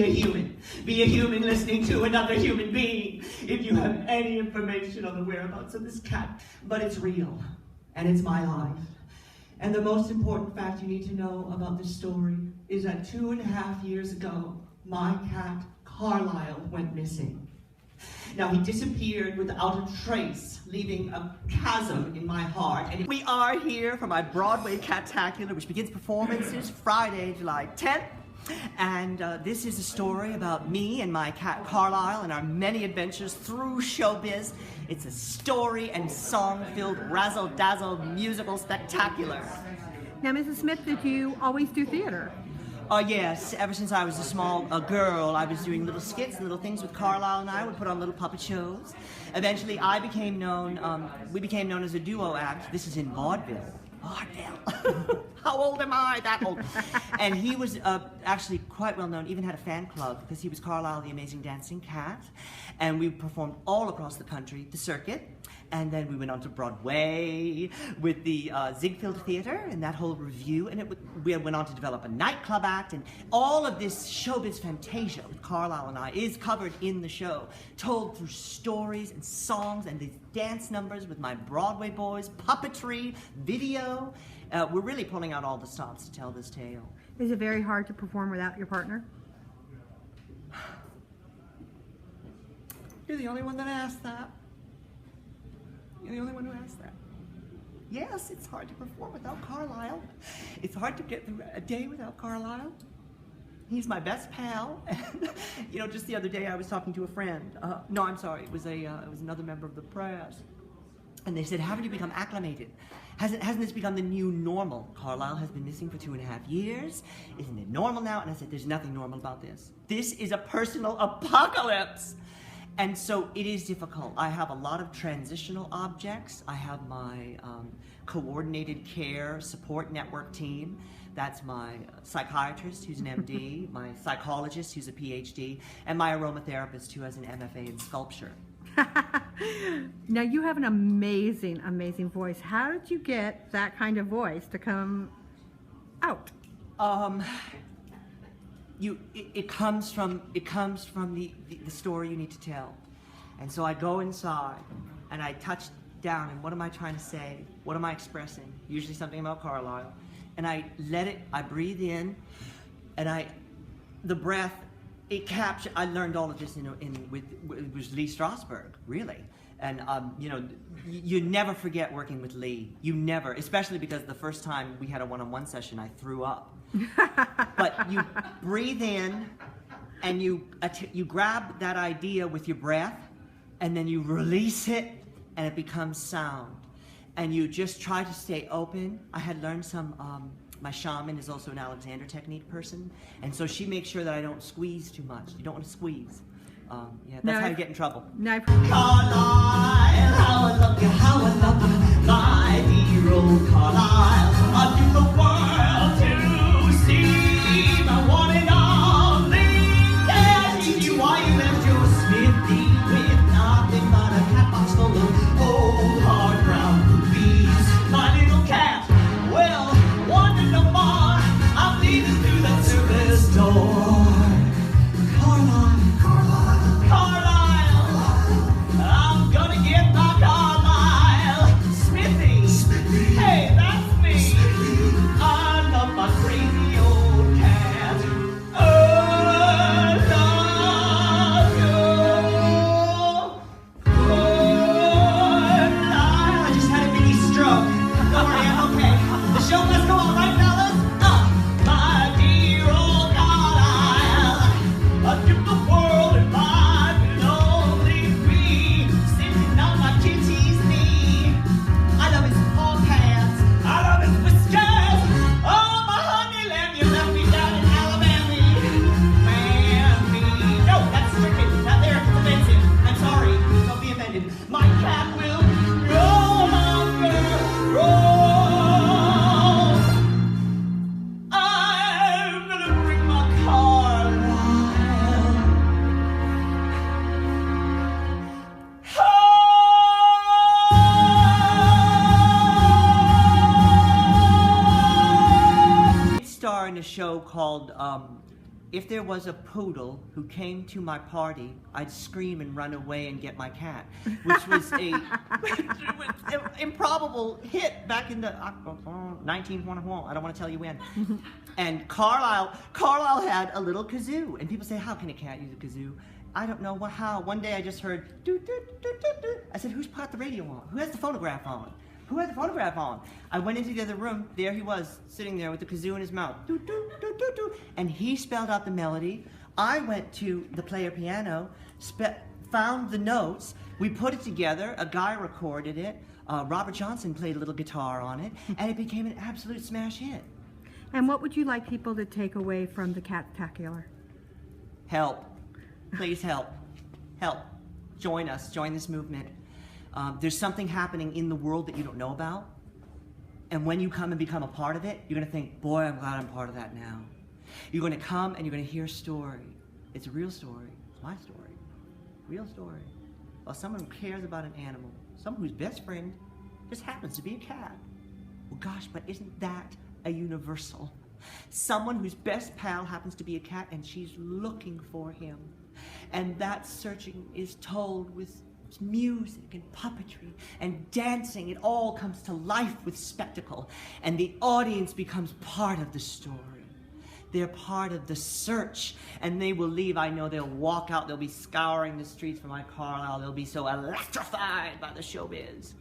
Be a human. Be a human listening to another human being. If you have any information on the whereabouts of this cat, but it's real, and it's my life. And the most important fact you need to know about this story is that 2.5 years ago, my cat, Carlisle, went missing. Now, he disappeared without a trace, leaving a chasm in my heart. And we are here for my Broadway Cat-tacular, which begins performances Friday, July 10th. And this is a story about me and my cat Carlisle and our many adventures through showbiz. It's a story and song-filled razzle-dazzle musical spectacular. Now, Mrs. Smith, did you always do theater? Yes, ever since I was a small girl, I was doing little skits and little things with Carlisle, and I would put on little puppet shows. Eventually, we became known as a duo act. This is in vaudeville. Vaudeville. How old am I? That old. And he was actually quite well known, even had a fan club, because he was Carlisle the Amazing Dancing Cat. And we performed all across the country, the circuit. And then we went on to Broadway with the Ziegfeld Theater and that whole review. And we went on to develop a nightclub act. And all of this showbiz fantasia with Carlisle and I is covered in the show, told through stories and songs and these dance numbers with my Broadway boys, puppetry, video. We're really pulling out all the stops to tell this tale. Is it very hard to perform without your partner? You're the only one that asked that. You're the only one who asked that. Yes, it's hard to perform without Carlisle. It's hard to get through a day without Carlisle. He's my best pal. You know, just the other day I was talking to a friend. No, I'm sorry. It was another member of the press. And they said, how did you become acclimated? Hasn't this become the new normal? Carlisle has been missing for 2.5 years. Isn't it normal now? And I said, there's nothing normal about this. This is a personal apocalypse. And so it is difficult. I have a lot of transitional objects. I have my coordinated care support network team. That's my psychiatrist, who's an MD, my psychologist, who's a PhD, and my aromatherapist, who has an MFA in sculpture. Now, you have an amazing, amazing voice. How did you get that kind of voice to come out? It comes from the story you need to tell. And so I go inside and I touch down, and what am I trying to say? What am I expressing? Usually something about Carlisle. And I breathe in, and the breath, it captures. I learned all of this with Lee Strasberg, really. And you know, you never forget working with Lee. You never, especially because the first time we had a one-on-one session, I threw up. But you breathe in, and you grab that idea with your breath, and then you release it, and it becomes sound. And you just try to stay open. I had learned some. My shaman is also an Alexander technique person, and so she makes sure that I don't squeeze too much. You don't want to squeeze. Yeah, that's how you get in trouble. Carlisle, how I love you, how I love you, my hero Carlisle. I do the world to see my one and only. Can't teach you why you left your smithy with nothing but a cat box full of old hard brown rubies. My little cat, well, wonder no more. I'm leaving through the service door. A show called if there was a poodle who came to my party, I'd scream and run away and get my cat, which was a improbable hit back in the 1921. I don't want to tell you when. And Carlisle had a little kazoo, and people say, how can a cat use a kazoo? I don't know how. One day I just heard doo doo doo doo doo. I said, who's put the radio on? Who has the phonograph on? Who had the phonograph on? I went into the other room. There he was, sitting there with the kazoo in his mouth. Doo, doo, doo, doo, doo. And he spelled out the melody. I went to the player piano, found the notes. We put it together. A guy recorded it. Robert Johnson played a little guitar on it, and it became an absolute smash hit. And what would you like people to take away from the Cat-tacular? Help. Please help. Help. Join us. Join this movement. There's something happening in the world that you don't know about. And when you come and become a part of it, you're going to think, boy, I'm glad I'm part of that now. You're going to come and you're going to hear a story. It's a real story. It's my story. Real story. Well, someone who cares about an animal. Someone whose best friend just happens to be a cat. Well, gosh, but isn't that a universal? Someone whose best pal happens to be a cat and she's looking for him. And that searching is told with music and puppetry and dancing. It all comes to life with spectacle, and the audience becomes part of the story. They're part of the search, and they will leave. I know they'll walk out, they'll be scouring the streets for my Carlisle. They'll be so electrified by the showbiz.